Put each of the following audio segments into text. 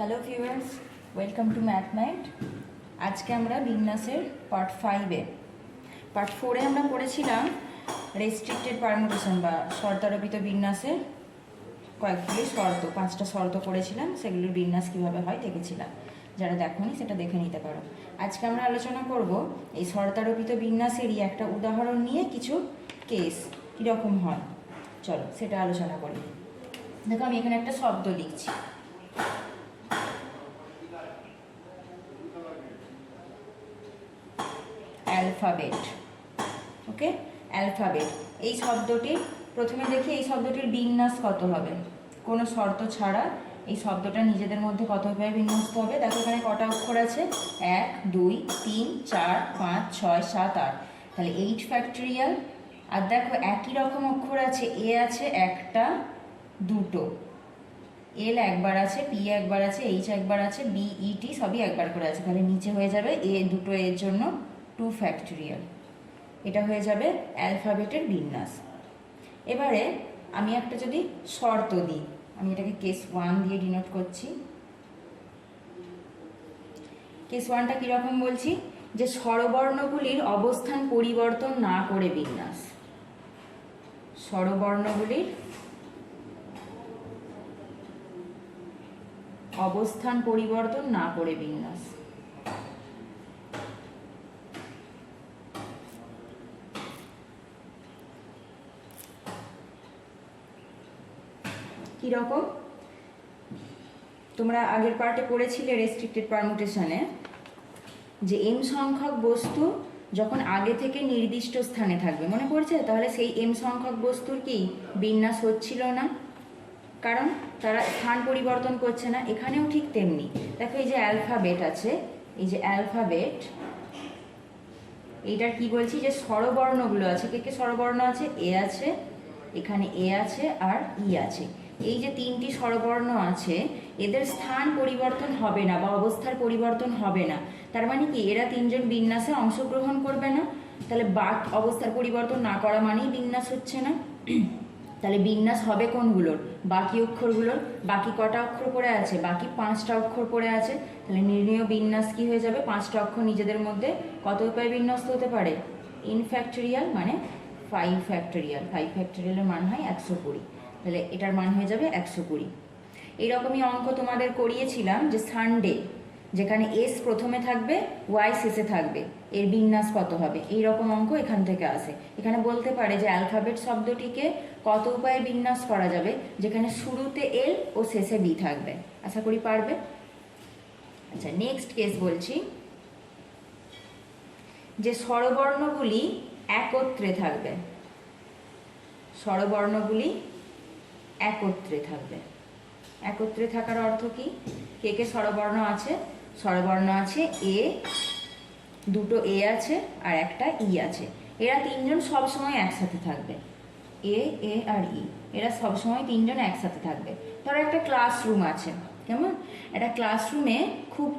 Hello viewers, welcome to math night. আজকে আমরা বিন্যাসের পার্ট 5-এ পার্ট 4-এ আমরা পড়েছিলাম রেস্ট্রিক্টেড পারমুটেশন বা শর্তারোপিত বিন্যাসের কয়েকগুলি শর্ত, 5টা শর্ত পড়েছিলাম, সেগুলোর বিন্যাস কীভাবে হয় দেখেছিলাম। যারা দেখোনি সেটা দেখে নিতে পারো। আজকে আমরা আলোচনা করব এই শর্তারোপিত বিন্যাসেরই একটা উদাহরণ নিয়ে কিছু কেস কীরকম হয়, চলো সেটা আলোচনা করি। দেখো আমি এখানে একটা শব্দ লিখছি, অ্যালফাবেট। ওকে, অ্যালফাবেট এই শব্দটির প্রথমে দেখি এই শব্দটির বিন্যাস কত হবে। কোনো শর্ত ছাড়া এই শব্দটা নিজেদের মধ্যে কতভাবে বিন্যস্ত হবে। দেখো এখানে কটা অক্ষর আছে, 1 2 3 4 5 6 7 8, তাহলে 8 ফ্যাক্টরিয়াল। আর দেখো একই রকম অক্ষর আছে, এ আছে একটা দুটো, এল একবার আছে, পি একবার আছে, এইচ একবার আছে, বি ই টি সবই একবার করে আছে, তাহলে নিচে হয়ে যাবে এ দুটো এর জন্য 2 ফ্যাক্টরিয়াল। এটা হয়ে যাবে অ্যালফাবেটের বিন্যাস। এবারে আমি একটা যদি শর্ত দিই, আমি এটাকে কেস 1 দিয়ে ডিনোট করছি। কেস 1টা কীরকম বলছি, যে স্বরবর্ণগুলির অবস্থান পরিবর্তন না করে বিন্যাস। স্বরবর্ণগুলির অবস্থান পরিবর্তন না করে বিন্যাস। কীরকম, তোমরা আগের পার্টে পড়েছিলে রেস্ট্রিক্টেড পারমুটেশনে, যে এম সংখ্যক বস্তু যখন আগে থেকে নির্দিষ্ট স্থানে থাকবে, মনে পড়ছে, তাহলে সেই এম সংখ্যক বস্তুর কি বিন্যাস হচ্ছিল না, কারণ তারা স্থান পরিবর্তন করছে না। এখানেও ঠিক তেমনি। দেখো এই যে অ্যালফাবেট আছে, এই যে অ্যালফাবেট, এইটার কি বলছি, যে স্বরবর্ণগুলো আছে, কে কে স্বরবর্ণ আছে, এ আছে, এখানে এ আছে আর ই আছে। এই যে 3টি স্বরবর্ণ আছে, এদের স্থান পরিবর্তন হবে না বা অবস্থার পরিবর্তন হবে না। তার মানে কি, এরা 3জন বিন্যাসে অংশগ্রহণ করবে না, তাহলে বাক অবস্থার পরিবর্তন না করা মানেই বিন্যাস হচ্ছে না। তাহলে বিন্যাস হবে কোনগুলোর, বাকি অক্ষরগুলোর। বাকি কটা অক্ষর পড়ে আছে, বাকি 5টা অক্ষর পড়ে আছে, তাহলে নির্ণেয় বিন্যাস কি হয়ে যাবে, 5টা অক্ষর নিজেদের মধ্যে কত উপায়ে বিন্যস্ত হতে পারে, ইন ফ্যাক্টরিয়াল মানে 5 ফ্যাক্টরিয়াল। 5 ফ্যাক্টরিয়ালের মান হয় 120, তাহলে এটার মান হয়ে যাবে 120। এইরকমই অঙ্ক তোমাদের করিয়েছিলাম, যে সানডে, যেখানে এস প্রথমে থাকবে ওয়াই শেষে থাকবে, এর বিন্যাস কত হবে। এই রকম অঙ্ক এখান থেকে আসে। এখানে বলতে পারে যে অ্যালফাবেট শব্দটিকে কত উপায়ে বিন্যাস করা যাবে, যেখানে শুরুতে এল ও শেষে বি থাকবে। আশা করি পারবে। আচ্ছা, নেক্সট কেস বলছি, যে স্বরবর্ণগুলি একত্রে থাকবে। স্বরবর্ণগুলি একত্রে থাকবে। একত্রে থাকার অর্থ কি, কে কে স্বরবর্ণ আছে, স্বরবর্ণ আছে এ, দুটো এ আছে আর একটা ই আছে। এরা 3জন সবসময় একসাথে থাকবে, এ এ আর ই, এরা সবসময় 3জন একসাথে থাকবে। ধরো একটা ক্লাসরুম আছে, কেমন, একটা ক্লাসরুমে খুব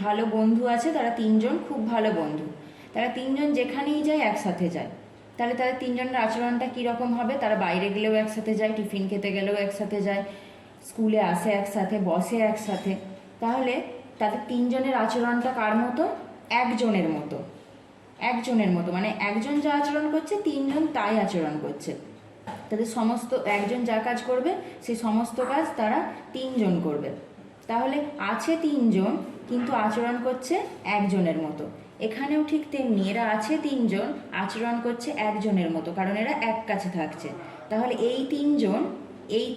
ভালো বন্ধু আছে, তারা 3জন খুব ভালো বন্ধু, তারা 3জন যেখানেই যায় একসাথে যায়। তাহলে তাদের 3জনের আচরণটা কীরকম হবে, তারা বাইরে গেলেও একসাথে যায়, টিফিন খেতে গেলেও একসাথে যায়, স্কুলে আসে একসাথে, বসে একসাথে। তাহলে তাদের 3জনের আচরণটা কার মতো, একজনের মতো। একজনের মতো মানে একজন যা আচরণ করছে 3জন তাই আচরণ করছে। তাদের সমস্ত, একজন যা কাজ করবে সেই সমস্ত কাজ তারা 3জন করবে। তাহলে আছে 3জন কিন্তু আচরণ করছে একজনের মতো। এখানেও ঠিক তেমনি, এরা আছে 3জন, আচরণ করছে একজনের মতো, কারণ এরা এক কাছে থাকছে। তাহলে এই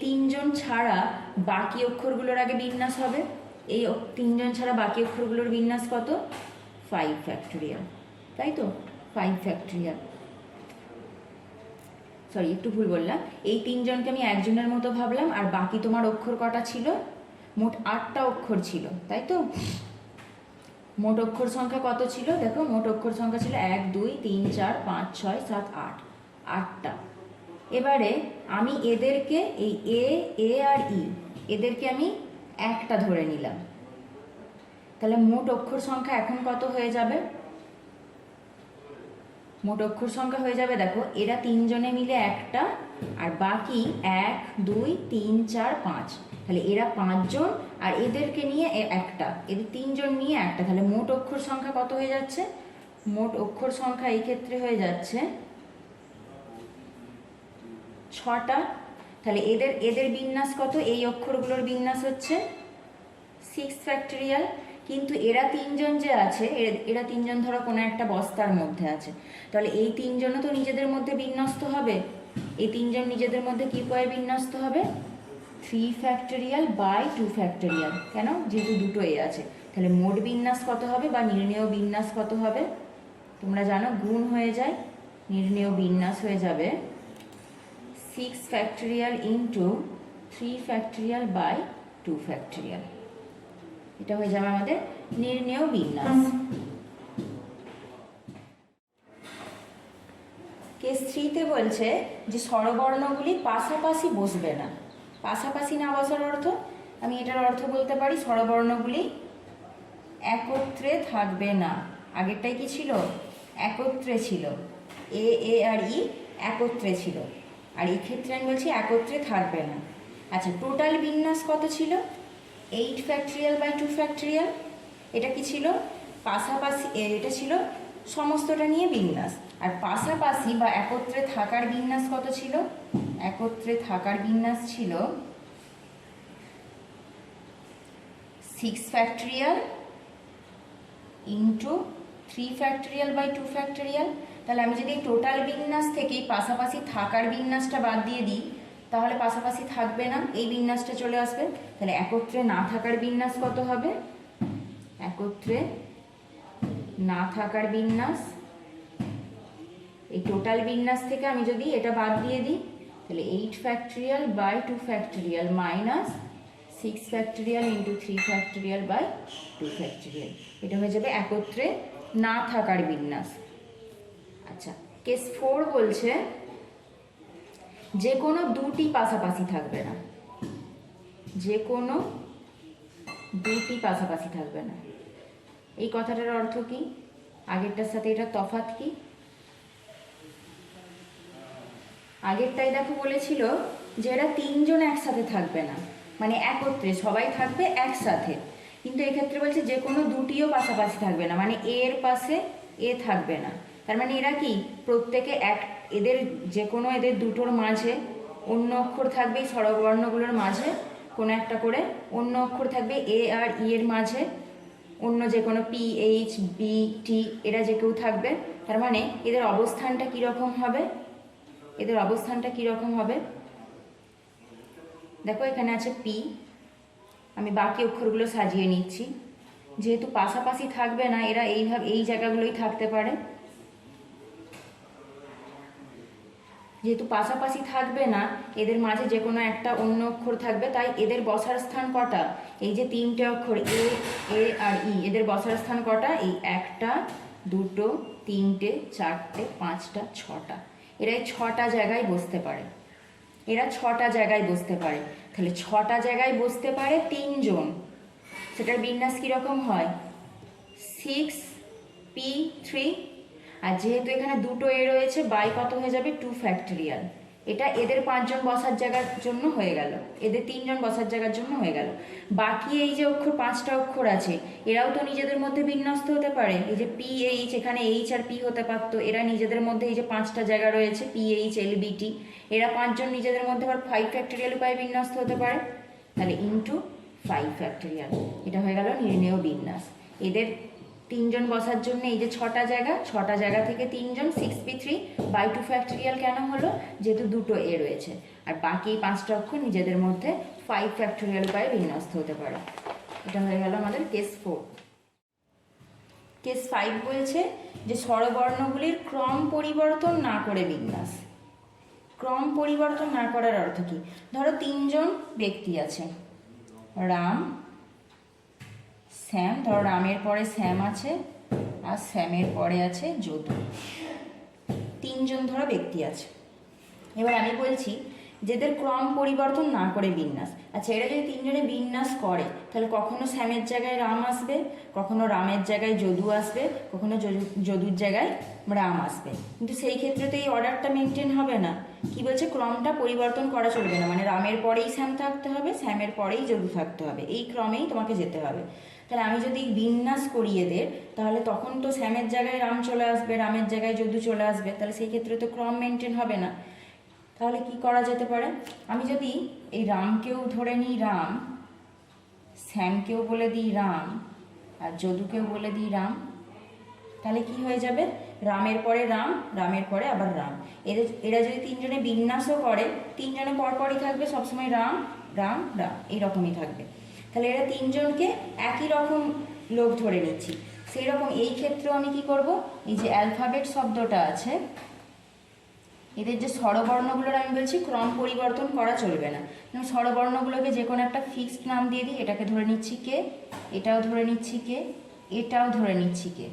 3জন ছাড়া বাকি অক্ষরগুলোর আগে বিন্যাস হবে। এই 3জন ছাড়া বাকি অক্ষরগুলোর বিন্যাস কত, 5 ফ্যাক্টরিয়াল, তাই তো, 5 ফ্যাক্টরিয়াল। সরি, একটু ভুল বললাম, এই 3জনকে আমি একজনের মতো ভাবলাম, আর বাকি তোমার অক্ষর কটা ছিল, মোট 8টা অক্ষর ছিল, তাই তো। মোট অক্ষর সংখ্যা কত ছিল, দেখো মোট অক্ষর সংখ্যা ছিল 1 2 3 4 5 6 7 8, 8টা। এবারে আমি এদেরকে, এই এ এ আর ই, এদেরকে আমি একটা ধরে নিলাম, তাহলে মোট অক্ষর সংখ্যা এখন কত হয়ে যাবে, মোট অক্ষর সংখ্যা হয়ে যাবে, দেখো এরা তিনজনে মিলে একটা, আর বাকি 1 2 3 4 5, তাহলে এরা 5 জন আর এদেরকে নিয়ে একটা, এদের 3 জন নিয়ে একটা, তাহলে মোট অক্ষর সংখ্যা কত হয়ে যাচ্ছে? মোট অক্ষর সংখ্যা এই ক্ষেত্রে হয়ে যাচ্ছে 6টা। তাহলে এদের এদের বিন্যাস কত? এই অক্ষরগুলোর বিন্যাস হচ্ছে 6 ফ্যাক্টরিয়াল। কিন্তু এরা তিনজন যে আছে, এরা তিনজন ধরো কোনো একটা বস্তার মধ্যে আছে, তাহলে এই তিনজনও তো নিজেদের মধ্যে বিন্যস্ত হবে। এই তিনজন নিজেদের মধ্যে কি করে বিন্যস্ত হবে? 3 ফ্যাক্টরিয়াল বাই 2 ফ্যাক্টরিয়াল। কেন? যেহেতু দুটো এ আছে, তাহলে মোট বিন্যাস কত হবে বা নির্ণেয় বিন্যাস কত হবে? তোমরা জানো গুণ হয়ে যায়, নির্ণেয় বিন্যাস হয়ে যাবে 6 factorial into 3 factorial by 2 factorial. এটা হয়ে যাবে আমাদের নির্ণেয় বিন্যাস। কেস 3-তে বলছে যে স্বরবর্ণগুলি পাশাপাশি বসবে না। পাশাপাশি না বসার অর্থ, আমি এটার অর্থ বলতে পারি স্বরবর্ণগুলি একত্রে থাকবে না। আগেরটাই কি ছিল? একত্রে ছিল, এ আর ই একত্রে ছিল, আর এই ক্ষেত্রে আমি বলছি একত্রে থাকবে না। আচ্ছা, টোটাল বিন্যাস কত ছিল? 8 ফ্যাক্টরিয়াল বাই 2 ফ্যাক্টরিয়াল। এটা কি ছিল? পাশাপাশি, এটা ছিল সমস্তটা নিয়ে বিন্যাস। আর পাশাপাশি বা একত্রে থাকার বিন্যাস কত ছিল? একত্রে থাকার বিন্যাস ছিল 6 factorial into 3 factorial by 2 factorial. তাহলে আমি যদি টোটাল বিন্যাস থেকেই পাশাপাশি থাকার বিন্যাসটা বাদ দিয়ে দিই, তাহলে পাশাপাশি থাকবে না, এই বিন্যাসটা চলে আসবে। তাহলে একত্রে না থাকার বিন্যাস কত হবে? একত্রে না থাকার বিন্যাস, এই টোটাল বিন্যাস থেকে আমি যদি এটা বাদ দিয়ে দিই, তাহলে 8 factorial by 2 factorial minus 6 factorial into 3 factorial by 2 factorial. এটা হয়ে যাবে একত্রে না থাকার বিন্যাস। আচ্ছা, কেস 4 বলছে যে কোনো দুটি পাশাপাশি থাকবে না। যে কোনো দুটি পাশাপাশি থাকবে না। এই কথাটার অর্থ কি? আগেরটার সাথে এটা তফাৎ কি? আগেরটাই দেখো বলেছিল যে এরা তিনজন একসাথে থাকবে না, মানে একত্রে সবাই থাকবে একসাথে। কিন্তু এক্ষেত্রে বলছে যে কোনো দুটিও পাশাপাশি থাকবে না, মানে এর পাশে এ থাকবে না। তার মানে এরা কি প্রত্যেকে এক, এদের যে কোনো এদের দুটোর মাঝে অন্য অক্ষর থাকবে, এই স্বরবর্ণগুলোর মাঝে কোনো একটা করে অন্য অক্ষর থাকবে। এ আর ই এর মাঝে অন্য যে কোনো পি, এইচ, বি, টি, এরা যে কেউ থাকবে। তার মানে এদের অবস্থানটা কীরকম হবে? এদের অবস্থানটা কীরকম হবে? দেখো এখানে আছে পি, আমি বাকি অক্ষরগুলো সাজিয়ে নিচ্ছি। যেহেতু পাশাপাশি থাকবে না, এরা এইভাবে এই জায়গাগুলোই থাকতে পারে। যেহেতু পাশাপাশি থাকবে না, এদের মাঝে যে কোনো একটা অন্য অক্ষর থাকবে, তাই এদের বসার স্থান কটা? এই যে তিনটে অক্ষর এ, এ আর ই, এদের বসার স্থান কটা? এই 1টা 2টো 3টে 4টে 5টা 6টা। এরা এই 6টা জায়গায় বসতে পারে। এরা 6টা জায়গায় বসতে পারে। তাহলে 6টা জায়গায় বসতে পারে তিনজন, সেটার বিন্যাস কীরকম হয়? 6p3। আর যেহেতু এখানে দুটো এ রয়েছে, বাই কত হয়ে যাবে? 2 ফ্যাক্টরিয়াল। এটা এদের 5 জন বসার জায়গার জন্য হয়ে গেল, এদের 3 জন বসার জায়গার জন্য হয়ে গেল। বাকি এই যে অক্ষর 5টা অক্ষর আছে, এরাও তো নিজেদের মধ্যে বিন্যস্ত হতে পারে। এই যে পি এইচ, এখানে এইচ আর পি হতে পারতো, এরা নিজেদের মধ্যে এই যে 5টা জায়গা রয়েছে P H L B T, এরা 5 জন নিজেদের মধ্যে আবার 5 ফ্যাক্টরিয়াল উপায়ে বিন্যস্ত হতে পারে। তাহলে ইন্টু 5 ফ্যাক্টরিয়াল, এটা হয়ে গেল নির্ণেয় বিন্যাস। এদের 3 জন বসার জন্য এই যে 6টা জায়গা, 6টা জায়গা থেকে 3 জন 6p3 বাই 2 ফ্যাক্টরিয়াল কেন হলো? যেহেতু দুটো এ রয়েছে। আর বাকি 5টা অক্ষর নিজেদের মধ্যে 5 ফ্যাক্টরিয়াল উপায়ে বিন্যস্ত হতে পারে। এটা হয়ে গেল আমাদের কেস 4। কেস 5 বলছে যে স্বরবর্ণগুলির ক্রম পরিবর্তন না করে বিন্যাস। ক্রম পরিবর্তন না করার অর্থ কি? ধরো 3 জন ব্যক্তি আছে, রাম, শ্যাম। ধরো রামের পরে শ্যাম আছে আর শ্যামের পরে আছে যদু। 3 জন ধরো ব্যক্তি আছে। এবার আমি বলছি যেদের ক্রম পরিবর্তন না করে বিন্যাস। আচ্ছা, এরা যদি তিনজনে বিন্যাস করে তাহলে কখনো শ্যামের জায়গায় রাম আসবে, কখনো রামের জায়গায় যদু আসবে, কখনো যদুর জায়গায় রাম আসবে, কিন্তু সেই ক্ষেত্রে তো এই অর্ডারটা মেনটেন হবে না। কি বলছে, ক্রমটা পরিবর্তন করা চলবে না, মানে রামের পরেই শ্যাম থাকতে হবে, শ্যামের পরেই যদু থাকতে হবে, এই ক্রমেই তোমাকে যেতে হবে। তাহলে আমি যদি বিন্যাস করি এদের, তাহলে তখন তো শ্যামের জায়গায় রাম চলে আসবে, রামের জায়গায় যদু চলে আসবে, তাহলে সেই ক্ষেত্রে তো ক্রম মেনটেন হবে না। তাহলে কি করা যেতে পারে, আমি যদি এই রামকেও ধরে নিই রাম, শ্যামকেও বলে দিই রাম, আর যদুকেও বলে দিই রাম, তাহলে কি হয়ে যাবে, রামের পরে রাম, রামের পরে আবার রাম। এরা যদি তিনজনে বিন্যাসও করে, তিনজনে পরপরই থাকবে সবসময় রাম রাম রাম, এইরকমই থাকবে। তাহলে এরা তিনজনকে একই রকম লোক ধরে নিচ্ছি। সেই রকম এই ক্ষেত্রেও আমি কি করব, এই যে অ্যালফাবেট শব্দটা আছে, এদের যে স্বরবর্ণগুলোর আমি বলছি ক্রম পরিবর্তন করা চলবে না। স্বরবর্ণগুলোকে যে কোনো একটা ফিক্সড নাম দিয়ে দিই, এটাকে ধরে নিচ্ছি কে, এটাও ধরে নিচ্ছি কে, এটাও ধরে নিচ্ছি কে।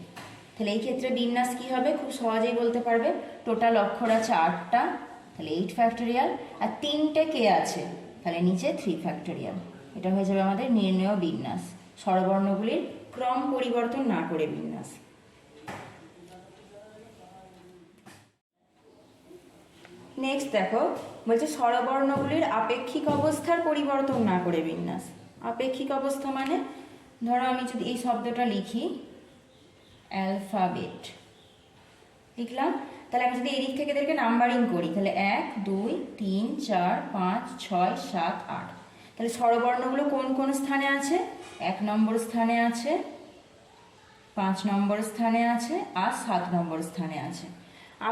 তাহলে এই ক্ষেত্রে বিন্যাস কি হবে, খুব সহজেই বলতে পারবে। টোটাল অক্ষর আছে 8টা, তাহলে 8 ফ্যাক্টোরিয়াল, আর 3টে কে আছে, তাহলে নিচে 3 ফ্যাক্টোরিয়াল। এটা হয়ে যাবে আমাদের নির্ণেয় বিন্যাস, স্বরবর্ণগুলির ক্রম পরিবর্তন না করে বিন্যাস। নেক্সট দেখো, বলছে স্বরবর্ণগুলির আপেক্ষিক অবস্থার পরিবর্তন না করে বিন্যাস। আপেক্ষিক অবস্থা মানে, ধরো আমি যদি এই শব্দটা লিখি অ্যালফাবেট লিখলাম, তাহলে আমি যদি এদিক থেকে এদেরকে নাম্বারিং করি, তাহলে 1 2 3 4 5 6 7 8, তাহলে স্বরবর্ণগুলো কোন কোন স্থানে আছে, 1 নম্বর স্থানে আছে, 5 নম্বর স্থানে আছে, আর 7 নম্বর স্থানে আছে।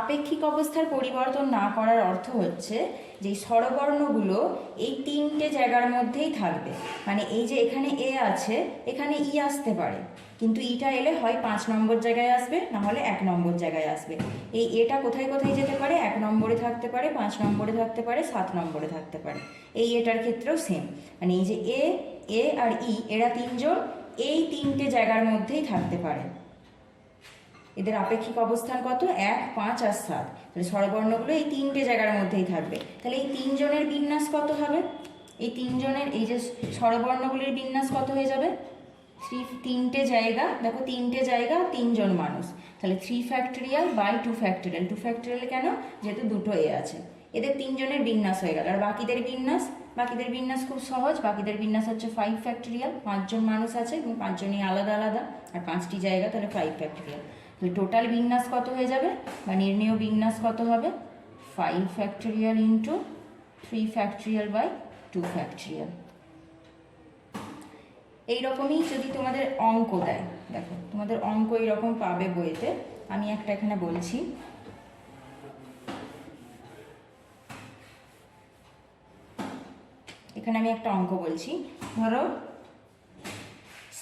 আপেক্ষিক অবস্থার পরিবর্তন না করার অর্থ হচ্ছে যে স্বরবর্ণগুলো এই 3টে জায়গার মধ্যেই থাকবে। মানে এই যে এখানে এ আছে, এখানে ই আসতে পারে, কিন্তু ইটা এলে হয় 5 নম্বর জায়গায় আসবে, না হলে 1 নম্বর জায়গায় আসবে। এই এটা কোথায় কোথায় যেতে পারে, 1 নম্বরে থাকতে পারে, 5 নম্বরে থাকতে পারে, 7 নম্বরে থাকতে পারে। এই এটার ক্ষেত্রেও সেম, মানে এই যে এ আর ই, এরা তিনজন এই 3টে জায়গার মধ্যেই থাকতে পারে। এদের আপেক্ষিক অবস্থান কত, 1 5 আর 7, তাহলে স্বরবর্ণগুলো এই 3টে জায়গার মধ্যেই থাকবে। তাহলে এই 3 জনের বিন্যাস কত হবে, এই 3 জনের এই যে স্বরবর্ণগুলির বিন্যাস কত হয়ে যাবে, 3টে জায়গা, দেখো 3টে জায়গা 3 জন মানুষ, তাহলে 3 ফ্যাক্টোরিয়াল বাই 2 ফ্যাক্টোরিয়াল। 2 ফ্যাক্টোরিয়াল কেন, যেহেতু দুটো এ আছে। এদের 3 জনের বিন্যাস হয়ে গেল। আর বাকিদের বিন্যাস খুব সহজ, বাকিদের বিন্যাস হচ্ছে 5 ফ্যাক্টোরিয়াল, 5 জন মানুষ আছে এবং 5 জনই আলাদা আলাদা, আর 5টি জায়গা, তাহলে 5 ফ্যাক্টোরিয়াল। তাহলে টোটাল বিন্যাস কত হয়ে যাবে, বা নির্ণেয় বিন্যাস কত হবে, 5 factorial into 3 factorial by 2 factorial. এইরকমই যদি তোমাদের অঙ্ক দেয়, দেখো তোমাদের অঙ্ক এইরকম পাবে বইতে। আমি একটা এখানে বলছি, এখানে আমি একটা অঙ্ক বলছি। ধরো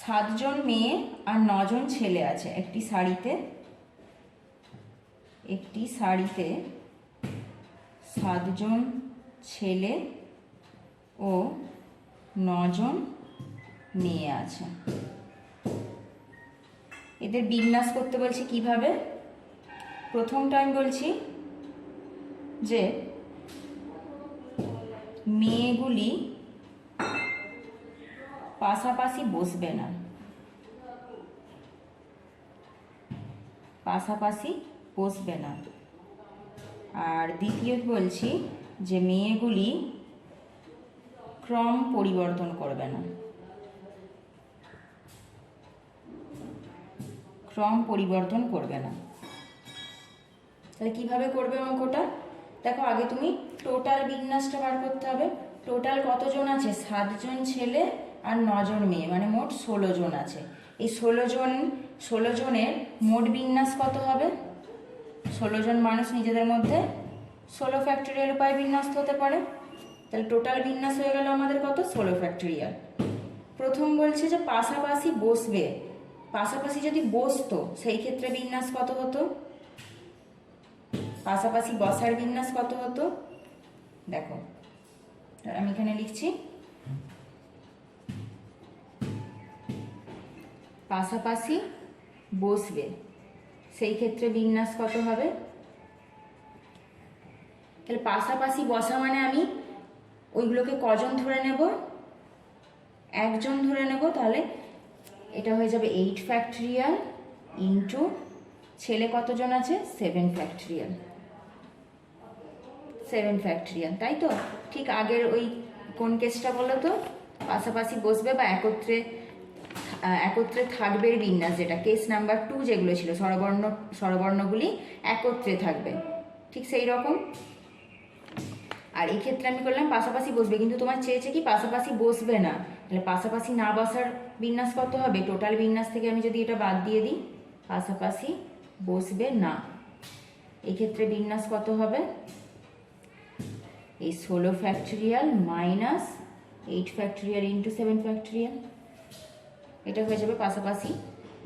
7 জন মেয়ে আর 9 জন ছেলে আছে একটি শাড়িতে, 7 জন ছেলে ও 9 জন মেয়ে আছে। এদের বিন্যাস করতে বলছি কিভাবে। প্রথমটা আমি বলছি যে মেয়েগুলি পাশাপাশি বসবে না, আর দ্বিতীয় বলছি যে মেয়েগুলি ক্রম পরিবর্তন করবে না, তাহলে কিভাবে করবে অঙ্কটা, দেখো আগে তুমি টোটাল বিন্যাসটা বার করতে হবে। টোটাল কতজন আছে, 7 জন ছেলে আর 9 জন মেয়ে, মানে মোট 16 জন আছে। এই 16 জনের মোট বিন্যাস কত হবে, 16 জন মানুষ নিজেদের মধ্যে 16 ফ্যাক্টোরিয়াল উপায় বিন্যাস হতে পারে। তাহলে টোটাল বিন্যাস হয়ে গেল আমাদের কত, 16 ফ্যাক্টোরিয়াল। প্রথম বলছে যে পাশাপাশি বসবে, পাশাপাশি যদি বসতো সেই ক্ষেত্রে বিন্যাস কত হতো, পাশাপাশি বসার বিন্যাস কত হতো, দেখো আমি এখানে লিখছি পাশাপাশি বসবে, সেই ক্ষেত্রে বিন্যাস কত হবে। তাহলে পাশাপাশি বসা মানে আমি ওইগুলোকে কজন ধরে নেব, একজন ধরে নেব। তাহলে এটা হয়ে যাবে 8 ফ্যাক্টরিয়াল ইন্টু ছেলে কতজন আছে 7 ফ্যাক্টরিয়াল, 7 ফ্যাক্টরিয়াল, তাই তো? ঠিক আগের ওই কোন কেসটা বলো তো, পাশাপাশি বসবে বা একত্রে একত্রে থাকবে বিন্যাস, যেটা কেস নাম্বার 2 যেগুলো ছিল, স্বরবর্ণগুলি একত্রে থাকবে, ঠিক সেই রকম। আর এই ক্ষেত্রে আমি করলাম পাশাপাশি বসবে, কিন্তু তোমার চেয়েছে কি পাশাপাশি বসবে না, তাহলে পাশাপাশি না বসার বিন্যাস কত হবে? টোটাল বিন্যাস থেকে আমি যদি এটা বাদ দিয়ে দিই, পাশাপাশি বসবে না, এই ক্ষেত্রে বিন্যাস কত হবে? এই 16 factorial minus 8 factorial into 7 factorial, এটা হয়ে যাবে পাশাপাশি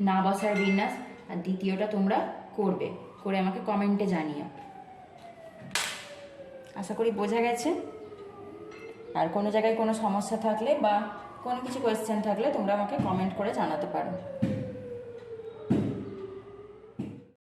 না বসার বিন্যাস। আর দ্বিতীয়টা তোমরা করবে, করে আমাকে কমেন্টে জানিও। আশা করি বোঝা গেছে। আর কোনো জায়গায় কোনো সমস্যা থাকলে বা কোনো কিছু কোয়েশ্চেন থাকলে তোমরা আমাকে কমেন্ট করে জানাতে পারো।